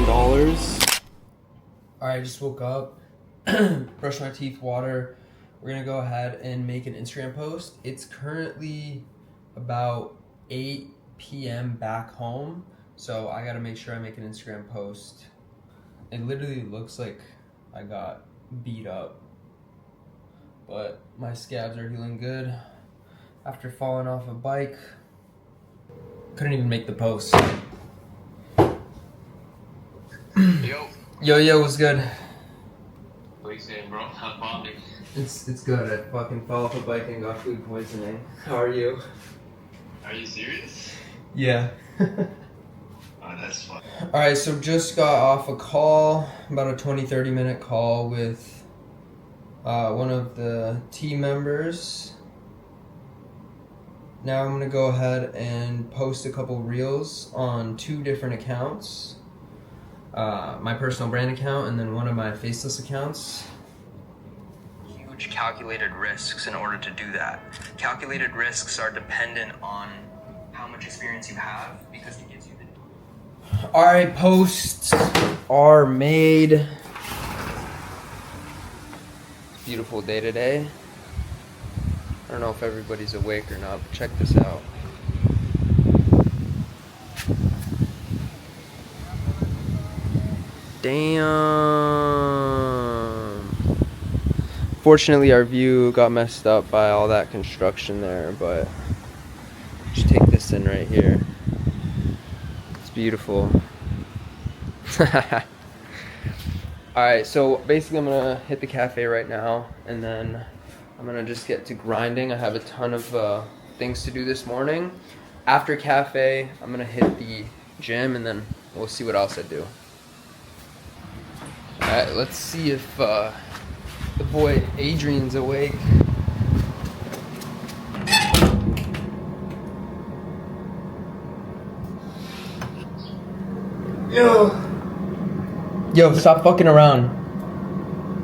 $1,000. Alright, I just woke up, brushed my teeth, water. We're gonna go ahead and make an Instagram post. It's currently about 8 p.m. back home, so I gotta make sure I make an Instagram post. It literally looks like I got beat up, but my scabs are healing good after falling off a bike. Couldn't even make the post. Yo, what's good? What you saying, bro? How's bonding? It's good. I fucking fell off a bike and got food poisoning. How are you? Are you serious? Yeah. Oh, that's fun. Alright, so just got off a call, about a 20-30 minute call with one of the team members. Now I'm gonna go ahead and post a couple reels on 2 different accounts. My personal brand account and then one of my faceless accounts. Huge calculated risks in order to do that. Calculated risks are dependent on how much experience you have because it gives you the... Alright, posts are made. Beautiful day today. I don't know if everybody's awake or not, but check this out. Damn. Fortunately, our view got messed up by all that construction there, but just take this in right here. It's beautiful. Alright, so basically I'm gonna hit the cafe right now, and then I'm gonna just get to grinding. I have a ton of things to do this morning. After cafe, I'm gonna hit the gym, and then we'll see what else I do. Alright, let's see if the boy Adrian's awake. Yo, stop fucking around.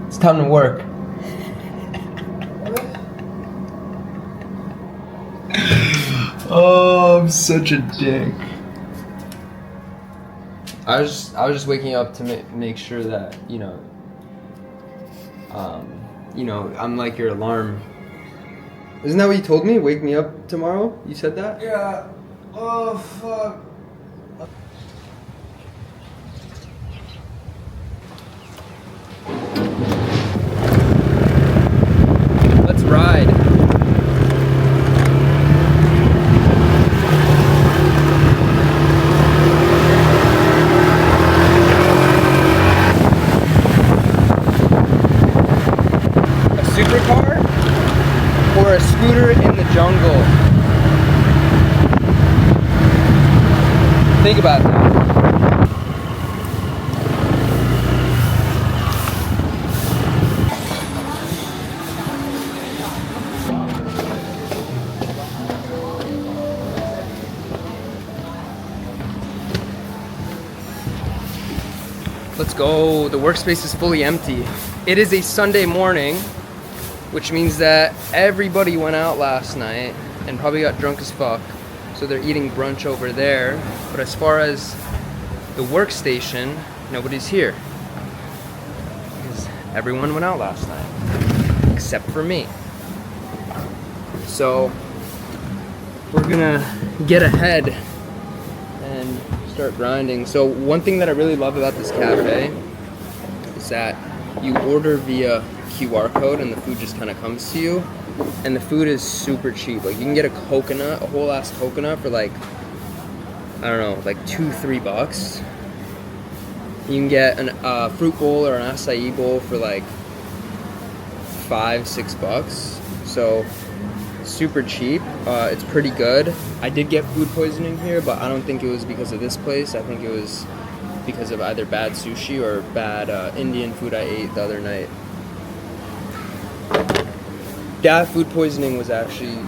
It's time to work. Oh, I'm such a dick. I was just waking up to make sure that, you know, I'm like your alarm. Isn't that what you told me? Wake me up tomorrow? You said that? Yeah. Oh, fuck. Let's ride. Supercar or a scooter in the jungle? Think about that. Let's go. The workspace is fully empty. It is a Sunday morning, which means that everybody went out last night and probably got drunk as fuck. So they're eating brunch over there. But as far as the workstation, nobody's here. Because everyone went out last night, except for me. So we're gonna get ahead and start grinding. So one thing that I really love about this cafe is that you order via QR code and the food just kind of comes to you, and the food is super cheap. Like you can get a coconut, a whole ass coconut for like, I don't know, like $2-3. You can get a fruit bowl or an acai bowl for like $5-6. So super cheap. It's pretty good. I did get food poisoning here, but I don't think it was because of this place. I think it was because of either bad sushi or bad Indian food I ate the other night. That food poisoning was actually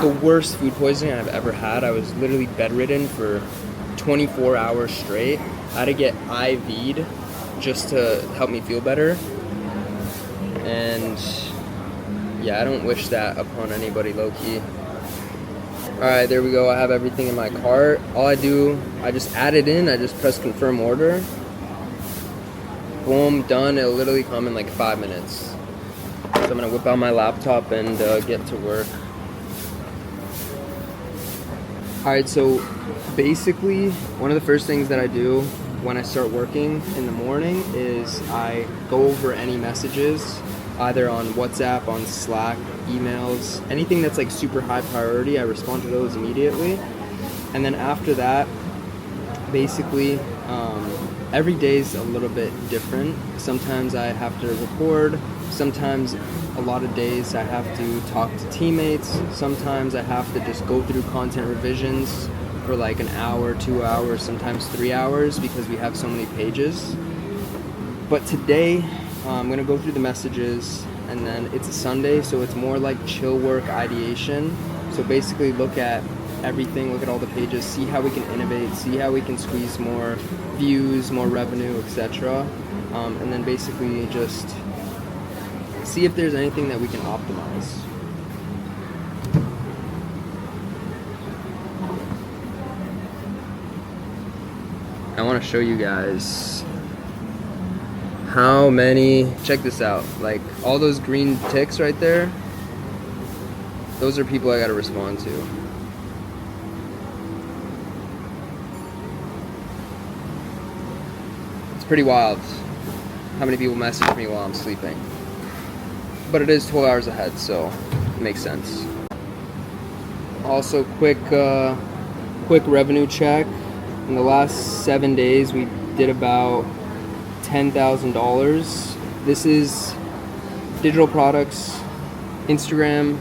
the worst food poisoning I've ever had. I was literally bedridden for 24 hours straight. I had to get IV'd just to help me feel better. And yeah, I don't wish that upon anybody, low-key. Alright, there we go. I have everything in my cart. I just add it in. I just press confirm order. Boom, done. It'll literally come in like 5 minutes. So I'm gonna whip out my laptop and get to work. Alright, so basically one of the first things that I do when I start working in the morning is I go over any messages, either on WhatsApp, on Slack, emails, anything that's like super high priority, I respond to those immediately. And then after that, basically, every day is a little bit different. Sometimes I have to record, sometimes a lot of days I have to talk to teammates, sometimes I have to just go through content revisions for like an hour, 2 hours, sometimes 3 hours because we have so many pages. But today, I'm gonna go through the messages, and then it's a Sunday, so it's more like chill work ideation. So basically look at everything, look at all the pages, see how we can innovate, see how we can squeeze more views, more revenue, etc. And then basically just see if there's anything that we can optimize. I want to show you guys how many, check this out, like all those green ticks right there, those are people I gotta respond to. It's pretty wild how many people message me while I'm sleeping. But it is 12 hours ahead, so it makes sense. Also, quick revenue check. In the last 7 days, we did about $10,000. This is digital products, Instagram,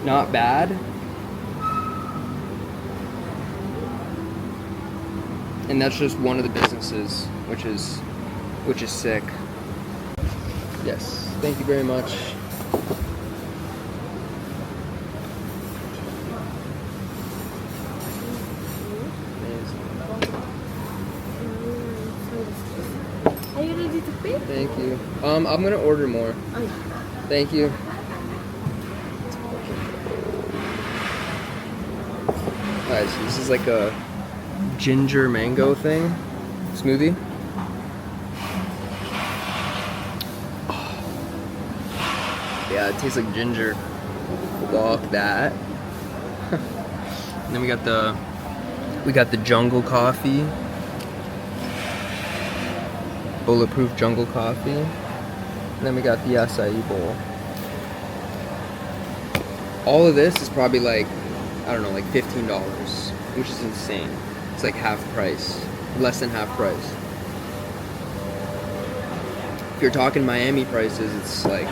not bad. And that's just one of the businesses, which is sick. Yes, thank you very much. Are you ready to pay? Thank you. I'm gonna order more. Oh, yeah. Thank you. Guys, this is like a ginger mango thing, smoothie. Yeah, it tastes like ginger. Walk that. And then we got the jungle coffee. Bulletproof jungle coffee. And then we got the acai bowl. All of this is probably like, I don't know, like $15, which is insane. It's like half price, less than half price. If you're talking Miami prices, it's like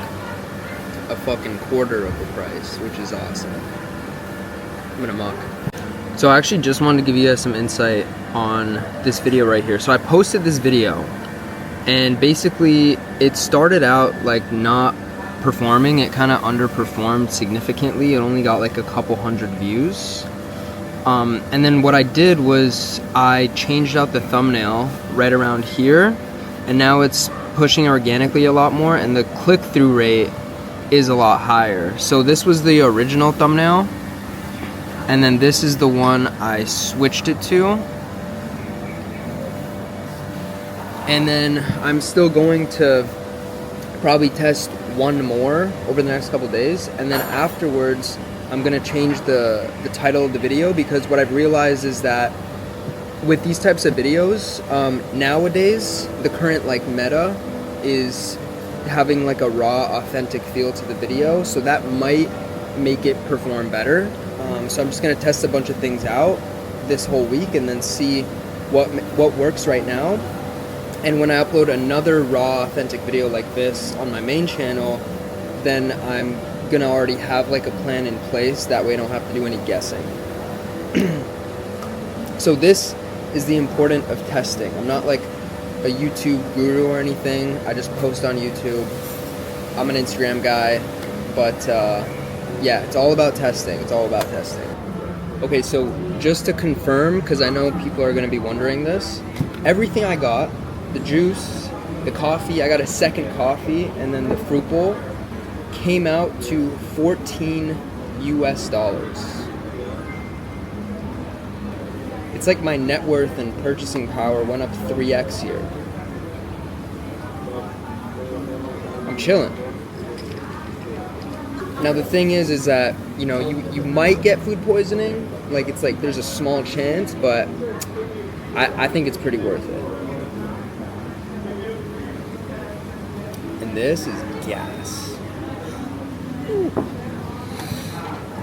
a fucking quarter of the price, which is awesome. I'm gonna muck. So I actually just wanted to give you guys some insight on this video right here. So I posted this video, and basically it started out like not performing. It kind of underperformed significantly. It only got like a couple hundred views. And then what I did was I changed out the thumbnail right around here, and now it's pushing organically a lot more, and the click-through rate is a lot higher. So this was the original thumbnail, and then this is the one I switched it to. And then I'm still going to probably test one more over the next couple days, and then afterwards I'm gonna change the title of the video, because what I've realized is that with these types of videos, nowadays the current like meta is having like a raw, authentic feel to the video, so that might make it perform better. So I'm just gonna test a bunch of things out this whole week and then see what works right now. And when I upload another raw, authentic video like this on my main channel, then I'm gonna already have like a plan in place. That way I don't have to do any guessing. So this is the importance of testing. I'm not like a YouTube guru or anything. I just post on YouTube. I'm an Instagram guy, but yeah, it's all about testing. It's all about testing. Okay, so just to confirm, because I know people are gonna be wondering this, everything I got, the juice, the coffee, I got a second coffee, and then the fruit bowl, came out to $14 US. It's like my net worth and purchasing power went up 3x here. I'm chilling. Now the thing is that, you know, you might get food poisoning. Like, it's like there's a small chance, but I think it's pretty worth it. And this is gas.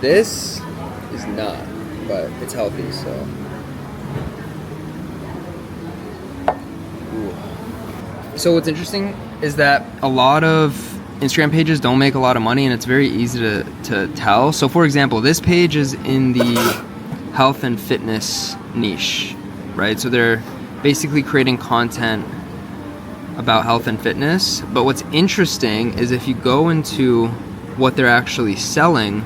This is not, but it's healthy, so. Ooh. So what's interesting is that a lot of Instagram pages don't make a lot of money, and it's very easy to tell. So for example, this page is in the health and fitness niche, right? So they're basically creating content about health and fitness. But what's interesting is if you go into what they're actually selling,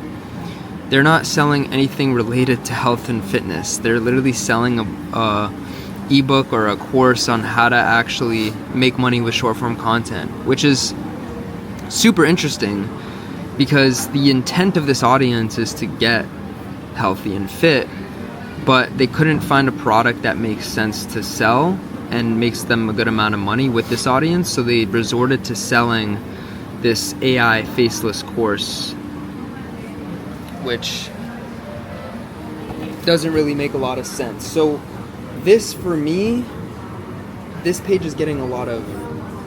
they're not selling anything related to health and fitness. They're literally selling a ebook or a course on how to actually make money with short form content, which is super interesting because the intent of this audience is to get healthy and fit, but they couldn't find a product that makes sense to sell and makes them a good amount of money with this audience, so they resorted to selling this AI faceless course, which doesn't really make a lot of sense. So this, for me, this page is getting a lot of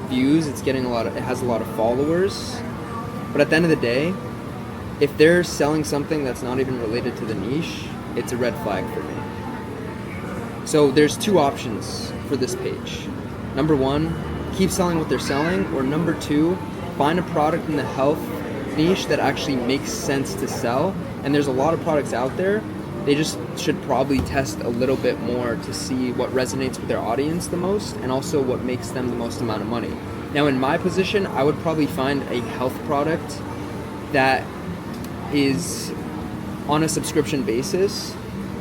views, it has a lot of followers, but at the end of the day, if they're selling something that's not even related to the niche, it's a red flag for me. So there's two options for this page. Number one, keep selling what they're selling, or number two, find a product in the health niche that actually makes sense to sell. And there's a lot of products out there. They just should probably test a little bit more to see what resonates with their audience the most, and also what makes them the most amount of money. Now in my position, I would probably find a health product that is on a subscription basis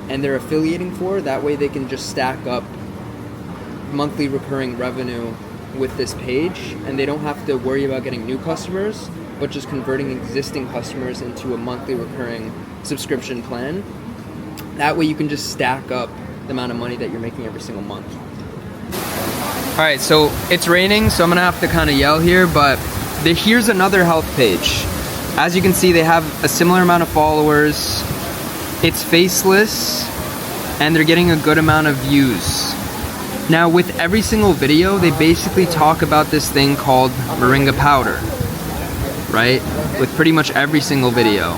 and they're affiliating for, that way they can just stack up monthly recurring revenue with this page, and they don't have to worry about getting new customers, but just converting existing customers into a monthly recurring subscription plan. That way you can just stack up the amount of money that you're making every single month. All right, so it's raining, so I'm gonna have to kind of yell here, but here's another health page. As you can see, they have a similar amount of followers. It's faceless, and they're getting a good amount of views. Now, with every single video, they basically talk about this thing called moringa powder, right? With pretty much every single video.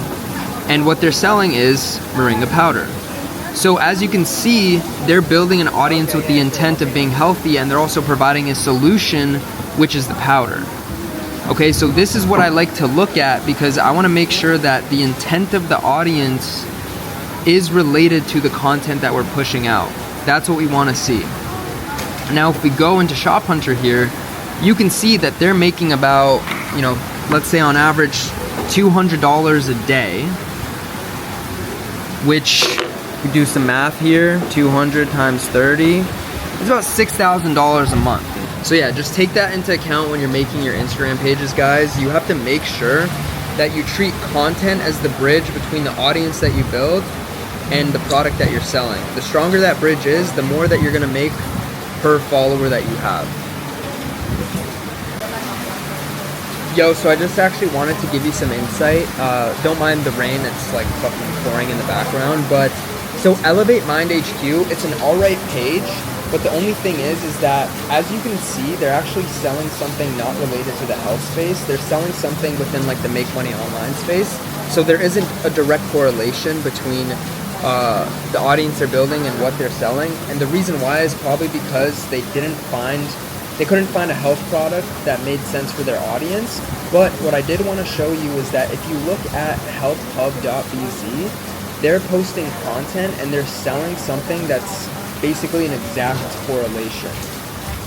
And what they're selling is moringa powder. So as you can see, they're building an audience with the intent of being healthy, and they're also providing a solution, which is the powder. Okay, so this is what I like to look at, because I want to make sure that the intent of the audience is related to the content that we're pushing out. That's what we want to see. Now, if we go into Shop Hunter here, you can see that they're making about, you know, let's say on average $200 a day, which, we do some math here, 200 times 30, it's about $6,000 a month. So yeah, just take that into account when you're making your Instagram pages, guys. You have to make sure that you treat content as the bridge between the audience that you build and the product that you're selling. The stronger that bridge is, the more that you're gonna make per follower that you have. Yo, so I just actually wanted to give you some insight. Don't mind the rain, it's like fucking pouring in the background, but so Elevate Mind HQ, it's an alright page, but the only thing is that, as you can see, they're actually selling something not related to the health space. They're selling something within like the make money online space. So there isn't a direct correlation between the audience they're building and what they're selling. And the reason why is probably because they couldn't find a health product that made sense for their audience. But what I did want to show you is that if you look at healthhub.bz, they're posting content and they're selling something that's basically an exact correlation.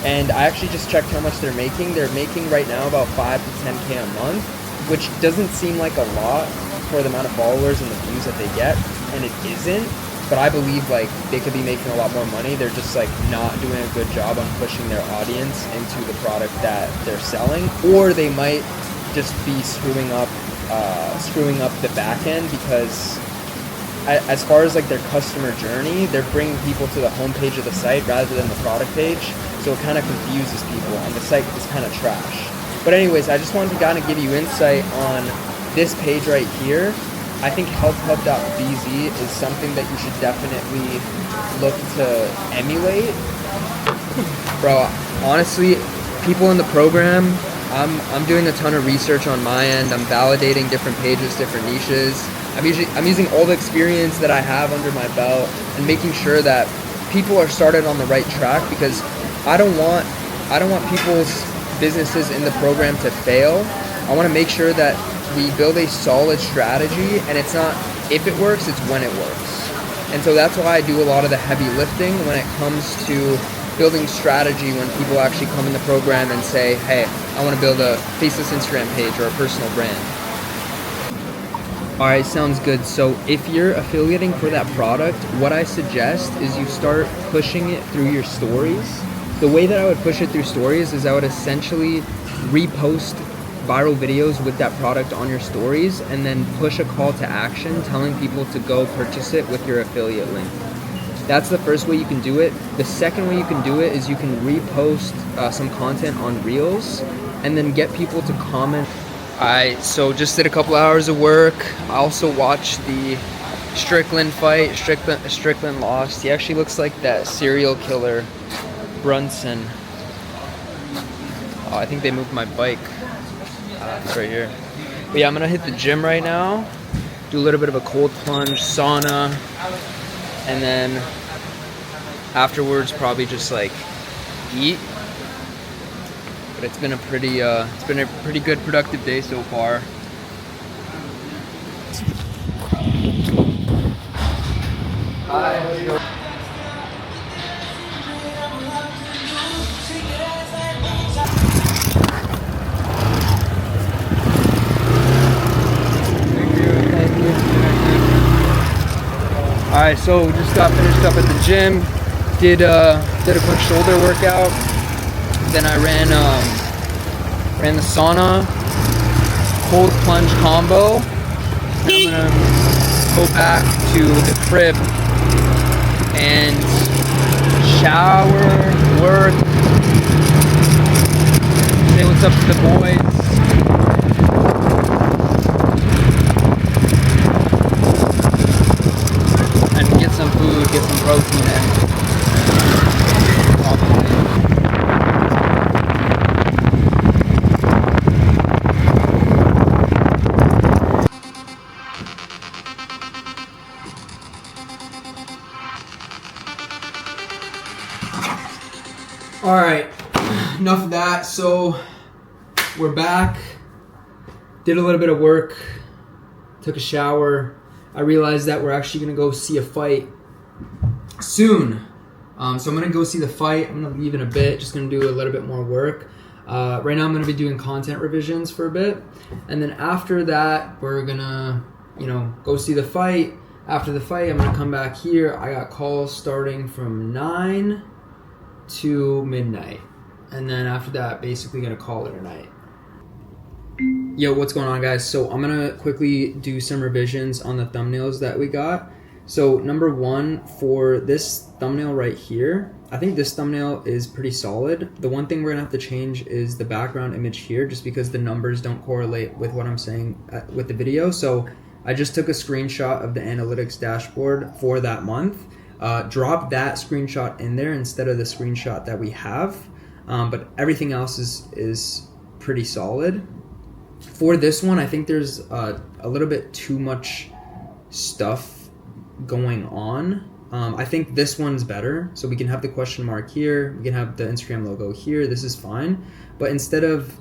And I actually just checked how much they're making. They're making right now about 5 to 10K a month, which doesn't seem like a lot for the amount of followers and the views that they get, and it isn't. But I believe like they could be making a lot more money. They're just like not doing a good job on pushing their audience into the product that they're selling, or they might just be screwing up the back end, because as far as like their customer journey, they're bringing people to the homepage of the site rather than the product page, so it kind of confuses people, and the site is kind of trash. But anyways, I just wanted to kind of give you insight on this page right here. I think healthhub.bz is something that you should definitely look to emulate. Bro, honestly, people in the program, I'm doing a ton of research on my end. I'm validating different pages, different niches. I'm using all the experience that I have under my belt and making sure that people are started on the right track, because I don't want people's businesses in the program to fail. I want to make sure that we build a solid strategy, and it's not if it works, it's when it works. And so that's why I do a lot of the heavy lifting when it comes to building strategy, when people actually come in the program and say, hey, I want to build a faceless Instagram page or a personal brand. All right, sounds good. So if you're affiliating for that product, what I suggest is you start pushing it through your stories. The way that I would push it through stories is I would essentially repost viral videos with that product on your stories, and then push a call to action telling people to go purchase it with your affiliate link. That's the first way you can do it. The second way you can do it is you can repost some content on Reels and then get people to comment. So just did a couple hours of work. I also watched the Strickland fight. Strickland lost. He actually looks like that serial killer Brunson. Oh, I think they moved my bike. It's right here. But yeah, I'm gonna hit the gym right now, do a little bit of a cold plunge, sauna, and then afterwards probably just like eat. But it's been a pretty good productive day so far. Hi. Alright, so just got finished up at the gym, did a quick shoulder workout, then I ran the sauna, cold plunge combo. Now I'm gonna go back to the crib and shower, work, say what's up to the boys. Get some food, get some protein in. All right, enough of that. So we're back. Did a little bit of work, took a shower. I realized that we're actually gonna go see a fight soon. So I'm gonna go see the fight. I'm gonna leave in a bit, just gonna do a little bit more work. Right now I'm gonna be doing content revisions for a bit. And then after that, we're gonna, go see the fight. After the fight, I'm gonna come back here. I got calls starting from 9 to midnight. And then after that, basically gonna call it a night. Yo, what's going on, guys? So I'm gonna quickly do some revisions on the thumbnails that we got. So number one, for this thumbnail right here, I think this thumbnail is pretty solid. The one thing we're gonna have to change is the background image here, just because the numbers don't correlate with what I'm saying with the video. So I just took a screenshot of the analytics dashboard for that month, dropped that screenshot in there instead of the screenshot that we have, but everything else is pretty solid. For this one, I think there's a little bit too much stuff going on. I think this one's better. So we can have the question mark here. We can have the Instagram logo here. This is fine. But instead of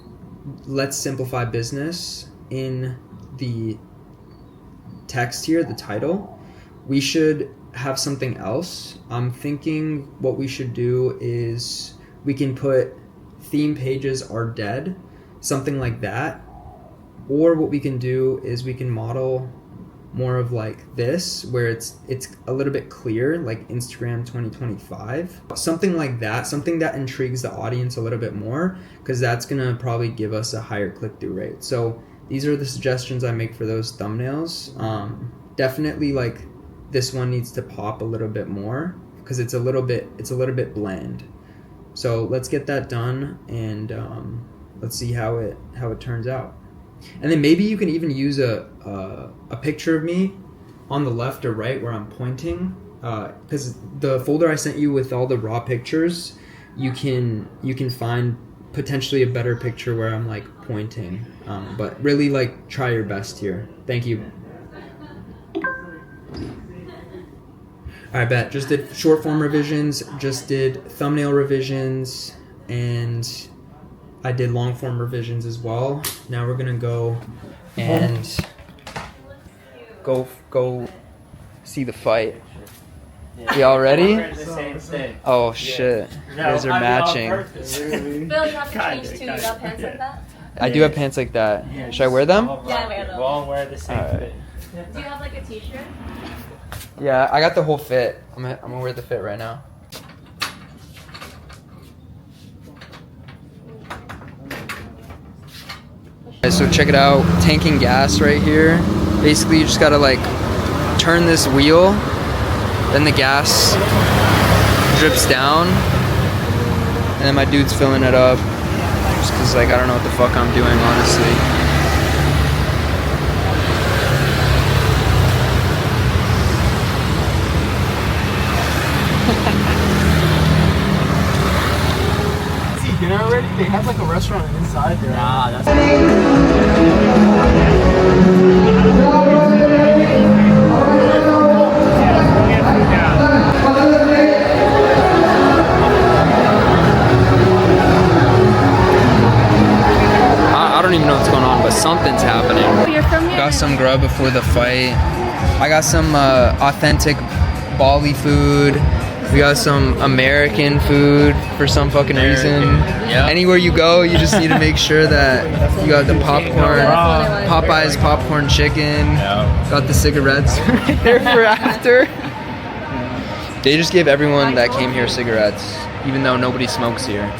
let's simplify business in the text here, the title, we should have something else. I'm thinking what we should do is we can put theme pages are dead, something like that. Or what we can do is we can model more of like this, where it's a little bit clear, like Instagram 2025, something like that, something that intrigues the audience a little bit more, because that's gonna probably give us a higher click-through rate. So these are the suggestions I make for those thumbnails. Definitely, like, this one needs to pop a little bit more because it's a little bit bland. So let's get that done, and let's see how it turns out. And then maybe you can even use a picture of me on the left or right where I'm pointing, because the folder I sent you with all the raw pictures, you can find potentially a better picture where I'm like pointing, but really like try your best here. Thank you. Alright, bet. Just did short form revisions, just did thumbnail revisions, and I did long form revisions as well. Now we're gonna go and go see the fight. Y'all ready? Oh shit. You guys are matching. Bill, you have to change too. You got pants like that? I do have pants like that. Should I wear them? Yeah, wear them. We'll all wear the same fit. Do you have like a t-shirt? Yeah, I got the whole fit. I'm gonna wear the fit right now. Okay, so check it out, tanking gas right here. Basically you just gotta like turn this wheel, then the gas drips down, and then my dude's filling it up. Just cause like I don't know what the fuck I'm doing, honestly. Dinner already? They have like a restaurant inside there. Nah, that's I don't even know what's going on, but something's happening. You're from here. Got some grub before the fight. I got some authentic Bali food. We got some American food for some fucking reason. Yep. Anywhere you go, you just need to make sure that you got the popcorn, Popeye's popcorn chicken. Yep. Got the cigarettes here for after. They just gave everyone that came here cigarettes, even though nobody smokes here.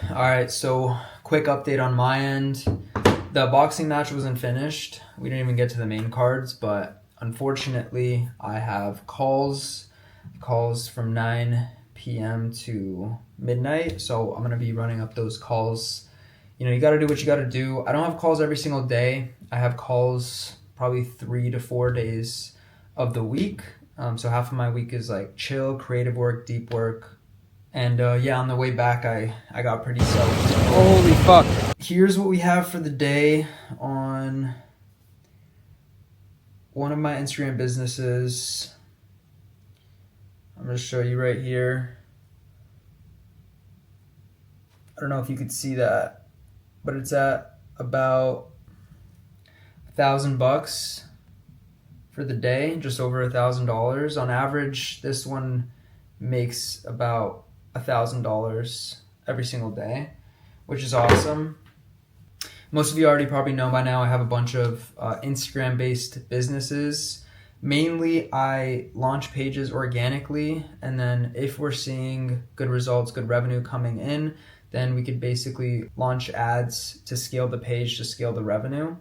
Alright, so quick update on my end. The boxing match wasn't finished. We didn't even get to the main cards, but unfortunately I have calls from 9 p.m. to midnight, so I'm gonna be running up those calls. You know, you gotta do what you gotta do. I don't have calls every single day. I have calls probably 3 to 4 days of the week. So half of my week is like chill, creative work, deep work. And yeah, on the way back, I got pretty soaked. Holy fuck. Here's what we have for the day on one of my Instagram businesses. I'm gonna show you right here. I don't know if you could see that, but it's at about $1,000 for the day, just over $1,000. On average, this one makes about $1,000 every single day, which is awesome. Most of you already probably know by now I have a bunch of Instagram-based businesses. Mainly, I launch pages organically, and then if we're seeing good results, good revenue coming in, then we could basically launch ads to scale the page, to scale the revenue.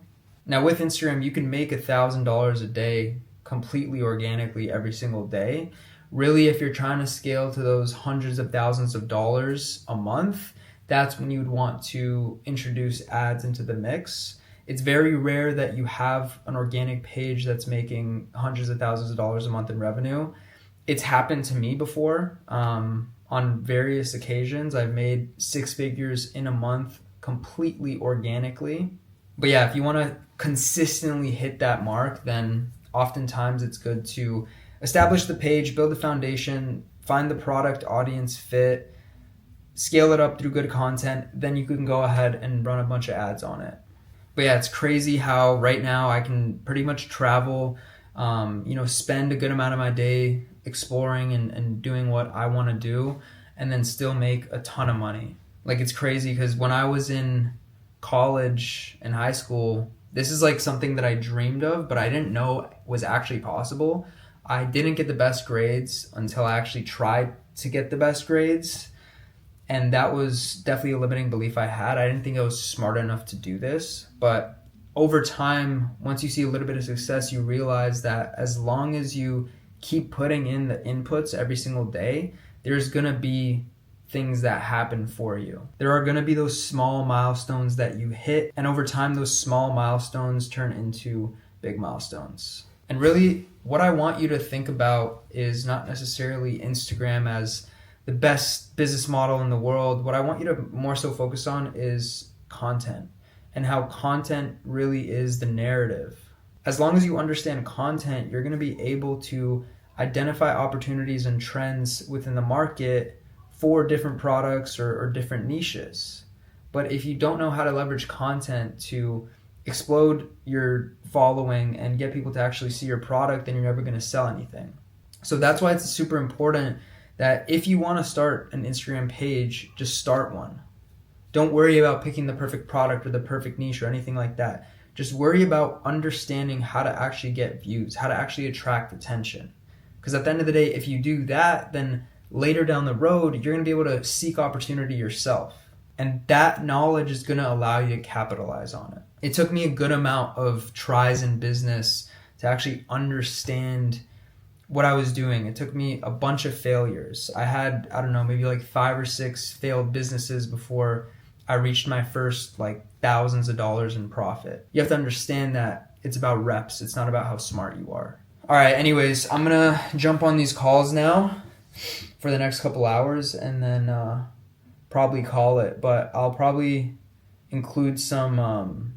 Now with Instagram, you can make $1,000 a day completely organically every single day. Really, if you're trying to scale to those hundreds of thousands of dollars a month, that's when you would want to introduce ads into the mix. It's very rare that you have an organic page that's making hundreds of thousands of dollars a month in revenue. It's happened to me before. On various occasions, I've made 6 figures in a month completely organically. But yeah, if you want to consistently hit that mark, then oftentimes it's good to establish the page, build the foundation, find the product audience fit, scale it up through good content, then you can go ahead and run a bunch of ads on it. But yeah, it's crazy how right now I can pretty much travel, spend a good amount of my day exploring and doing what I want to do, and then still make a ton of money. Like, it's crazy because when I was in college and high school, this is like something that I dreamed of, but I didn't know was actually possible. I didn't get the best grades until I actually tried to get the best grades. And that was definitely a limiting belief I had. I didn't think I was smart enough to do this. But over time, once you see a little bit of success, you realize that as long as you keep putting in the inputs every single day, there's going to be things that happen for you. There are going to be those small milestones that you hit. And over time, those small milestones turn into big milestones. And really, what I want you to think about is not necessarily Instagram as the best business model in the world. What I want you to more so focus on is content and how content really is the narrative. As long as you understand content, you're going to be able to identify opportunities and trends within the market for different products or different niches. But if you don't know how to leverage content to explode your following and get people to actually see your product, then you're never going to sell anything. So that's why it's super important that if you want to start an Instagram page, just start one. Don't worry about picking the perfect product or the perfect niche or anything like that. Just worry about understanding how to actually get views, how to actually attract attention. Because at the end of the day, if you do that, then later down the road, you're going to be able to seek opportunity yourself. And that knowledge is going to allow you to capitalize on it. It took me a good amount of tries in business to actually understand what I was doing. It took me a bunch of failures. I had, I don't know, maybe like 5 or 6 failed businesses before I reached my first like thousands of dollars in profit. You have to understand that it's about reps. It's not about how smart you are. All right, anyways, I'm going to jump on these calls now for the next couple hours and then probably call it. But I'll probably include some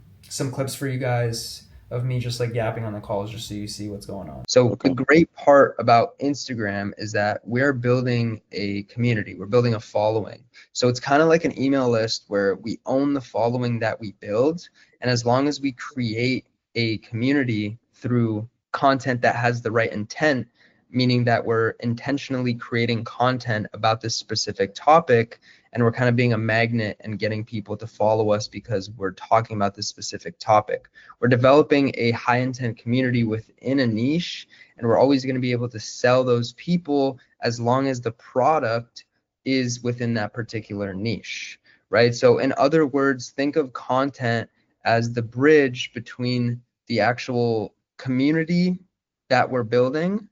clips for you guys of me just like yapping on the calls just so you see what's going on. So the great part about Instagram is that we're building a community. We're building a following. So it's kind of like an email list where we own the following that we build. And as long as we create a community through content that has the right intent, meaning that we're intentionally creating content about this specific topic, and we're kind of being a magnet and getting people to follow us because we're talking about this specific topic. We're developing a high intent community within a niche, and we're always going to be able to sell those people as long as the product is within that particular niche, right? So in other words, think of content as the bridge between the actual community that we're building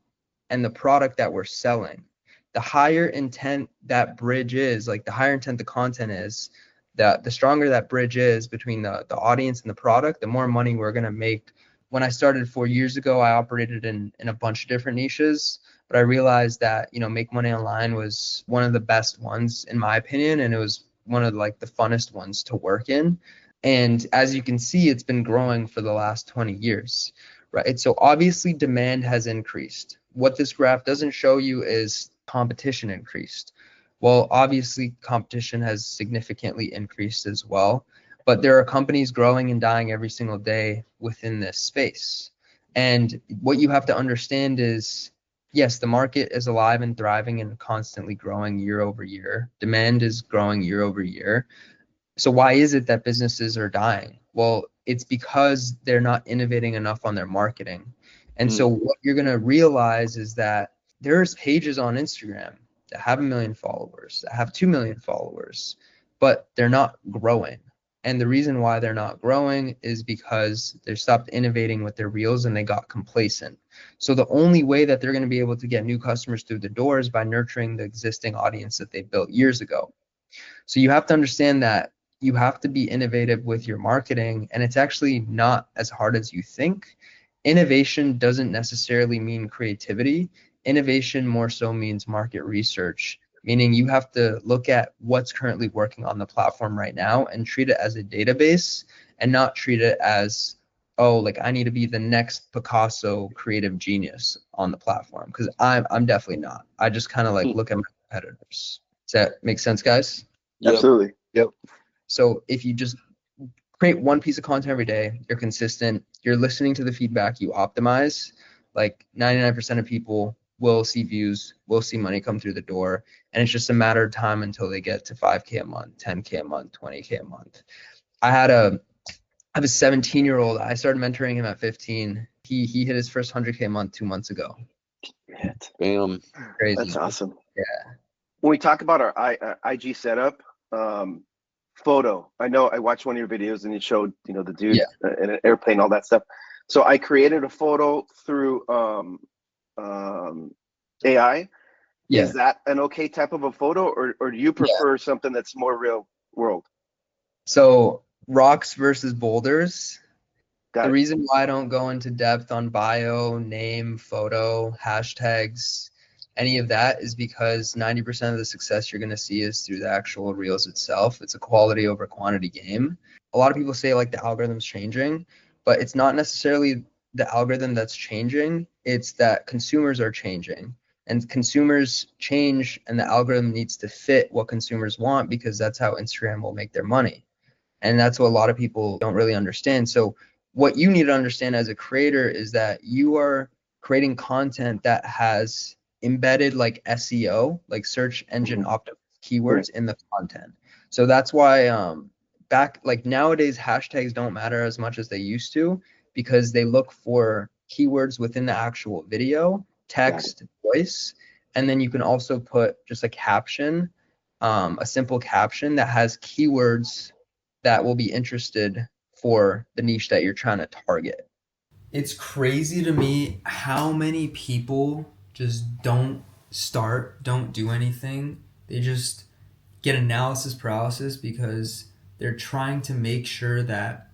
and the product that we're selling. The higher intent that bridge is, like the higher intent the content is, the stronger that bridge is between the audience and the product, the more money we're going to make. When I started 4 years ago, I operated in a bunch of different niches, but I realized that, make money online was one of the best ones in my opinion, and it was one of like the funnest ones to work in. And as you can see, it's been growing for the last 20 years, right? So obviously demand has increased. What this graph doesn't show you is competition increased. Well, obviously competition has significantly increased as well, but there are companies growing and dying every single day within this space. And what you have to understand is, yes, the market is alive and thriving and constantly growing year over year. Demand is growing year over year. So why is it that businesses are dying? Well, it's because they're not innovating enough on their marketing. And so what you're going to realize is that there's pages on Instagram that have 1 million followers, that have 2 million followers, but they're not growing. And the reason why they're not growing is because they stopped innovating with their reels and they got complacent. So the only way that they're going to be able to get new customers through the door is by nurturing the existing audience that they built years ago. So you have to understand that you have to be innovative with your marketing, and it's actually not as hard as you think. Innovation doesn't necessarily mean creativity. Innovation more so means market research, meaning you have to look at what's currently working on the platform right now and treat it as a database and not treat it as, oh, like I need to be the next Picasso creative genius on the platform, because I'm definitely not. I just kind of like look at my competitors. Does that make sense, guys? Yep. Absolutely. Yep. So if you just create one piece of content every day, you're consistent, you're listening to the feedback, you optimize, like 99% of people will see views, will see money come through the door, and it's just a matter of time until they get to 5K a month, 10K a month, 20K a month. I have a 17-year-old. I started mentoring him at 15. He hit his first 100K a month 2 months ago. Shit. Bam. Crazy. That's awesome. Yeah. When we talk about our IG setup, photo. I know I watched one of your videos and you showed, the dude in an airplane, all that stuff. So I created a photo through AI. Yeah. Is that an okay type of a photo, or do you prefer something that's more real world? So rocks versus boulders. Got The it. reason why I don't go into depth on bio, name, photo, hashtags, any of that is because 90% of the success you're going to see is through the actual reels itself. It's a quality over quantity game. A lot of people say like the algorithm's changing, but it's not necessarily the algorithm that's changing. It's that consumers are changing, and consumers change, and the algorithm needs to fit what consumers want, because that's how Instagram will make their money. And that's what a lot of people don't really understand. So what you need to understand as a creator is that you are creating content that has embedded like SEO, like search engine optimized keywords in the content. So that's why back like nowadays hashtags don't matter as much as they used to, because they look for keywords within the actual video, text, voice, and then you can also put just a caption, a simple caption that has keywords that will be interested for the niche that you're trying to target. It's crazy to me how many people just don't do anything. They just get analysis paralysis because they're trying to make sure that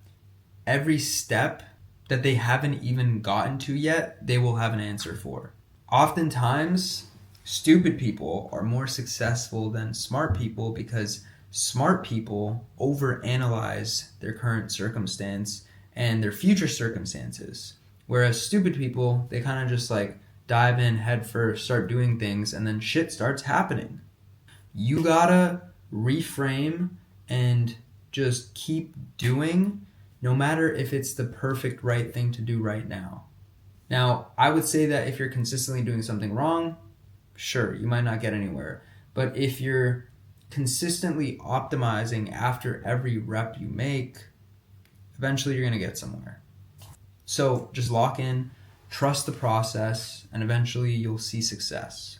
every step that they haven't even gotten to yet, they will have an answer for. Oftentimes, stupid people are more successful than smart people because smart people overanalyze their current circumstance and their future circumstances. Whereas stupid people, they kind of just like dive in head first, start doing things, and then shit starts happening. You gotta reframe and just keep doing, no matter if it's the perfect right thing to do right now. Now, I would say that if you're consistently doing something wrong, sure, you might not get anywhere. But if you're consistently optimizing after every rep you make, eventually you're going to get somewhere. So just lock in, trust the process, and eventually you'll see success.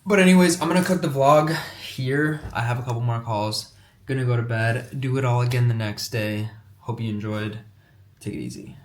But anyways, I'm going to cut the vlog here. I have a couple more calls. Gonna go to bed, do it all again the next day. Hope you enjoyed. Take it easy.